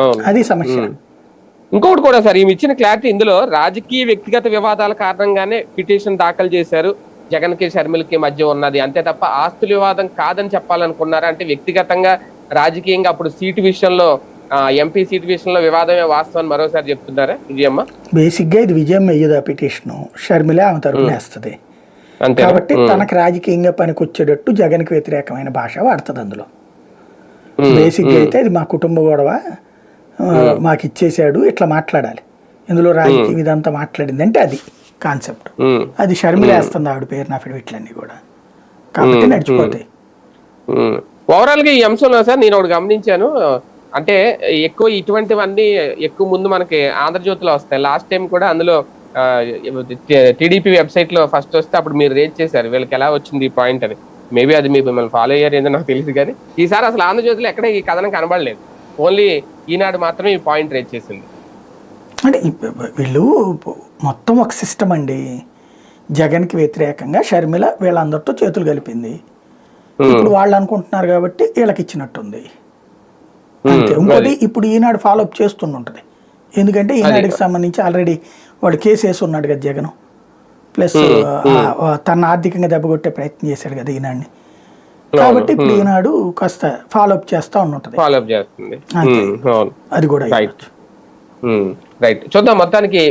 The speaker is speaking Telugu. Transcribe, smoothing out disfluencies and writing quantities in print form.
అవును. అది సమస్య. ఇంకొకటి కూడా సార్, ఈమె ఇచ్చిన క్లారిటీ ఇందులో రాజకీయ వ్యక్తిగత వివాదాల కారణంగానే పిటిషన్ దాఖలు చేశారు, జగన్ కి షర్మిలకి మధ్య ఉన్నది అంతే తప్ప ఆస్తుల వివాదం కాదని చెప్పాలనుకున్నారా? అంటే వ్యక్తిగతంగా రాజకీయంగా అప్పుడు సీటు విషయంలో ఎంపీ సీటు విషయంలో వివాదమే వాస్తవం మరోసారి చెప్తున్నారా విజయమ్మ? బేసిక్ గా ఇది విజయం అయ్యేది ఆ పిటిషన్, షర్మిల ఆమె తరపున వేస్తుంది కాబట్టి తనకు రాజకీయంగా పనికొచ్చేటట్టు జగన్ కి వ్యతిరేకమైన భాష వాడుతుంది అందులో. బేసిక్ గా అయితే అది మా కుటుంబ గొడవ, మాకు ఇచ్చేసాడు ఇట్లా మాట్లాడాలి. ఇందులో రాజకీయం ఇదంతా మాట్లాడింది అంటే అది కాన్సెప్ట్. అది షర్మిల వేస్తుంది ఆవిడ పేరున అఫిడవిట్లన్నీ కూడా, కాబట్టి నడిచిపోతాయి. ఓవరాల్ గా ఈ అంశంలో సార్ నేను ఒకటి గమనించాను, అంటే ఎక్కువ ఇటువంటివన్నీ ఎక్కువ ముందు మనకి ఆంధ్రజ్యోతిలో వస్తాయి. లాస్ట్ టైం కూడా అందులో టీడీపీ వెబ్సైట్ లో ఫస్ట్ వస్తే అప్పుడు మీరు రేట్ చేశారు వీళ్ళకి ఎలా వచ్చింది ఈ పాయింట్ అని. మేబీ అది మీరు మిమ్మల్ని ఫాలో అయ్యారు ఏదో నాకు తెలియదు, కానీ ఈసారి అసలు ఆంధ్రజ్యోతిలో ఎక్కడ ఈ కథనం కనబడలేదు, ఓన్లీ ఈనాడు మాత్రమే ఈ పాయింట్ రేట్ చేసింది. అంటే వీళ్ళు మొత్తం ఒక సిస్టమ్ అండి. జగన్కి వ్యతిరేకంగా షర్మిల వీళ్ళందరితో చేతులు కలిపింది, ఇప్పుడు వాళ్ళు అనుకుంటున్నారు కాబట్టి వీళ్ళకి ఇచ్చినట్టుంది అంతే. ఇంకోటి ఇప్పుడు ఈనాడు ఫాలోఅప్ చేస్తుంటుంది, ఎందుకంటే ఈనాడుకి సంబంధించి ఆల్రెడీ వాడు కేసు వేసి ఉన్నాడు కదా జగన్, ప్లస్ తన ఆర్థికంగా దెబ్బకొట్టే ప్రయత్నం చేశాడు కదా ఈనాడిని, కాబట్టి ఇప్పుడు ఈనాడు కాస్త ఫాలోఅప్ చేస్తా ఉంటుంది. ఫాలోఅప్ చేస్తుంది అది కూడా రైట్. చూద్దాం మొత్తానికి.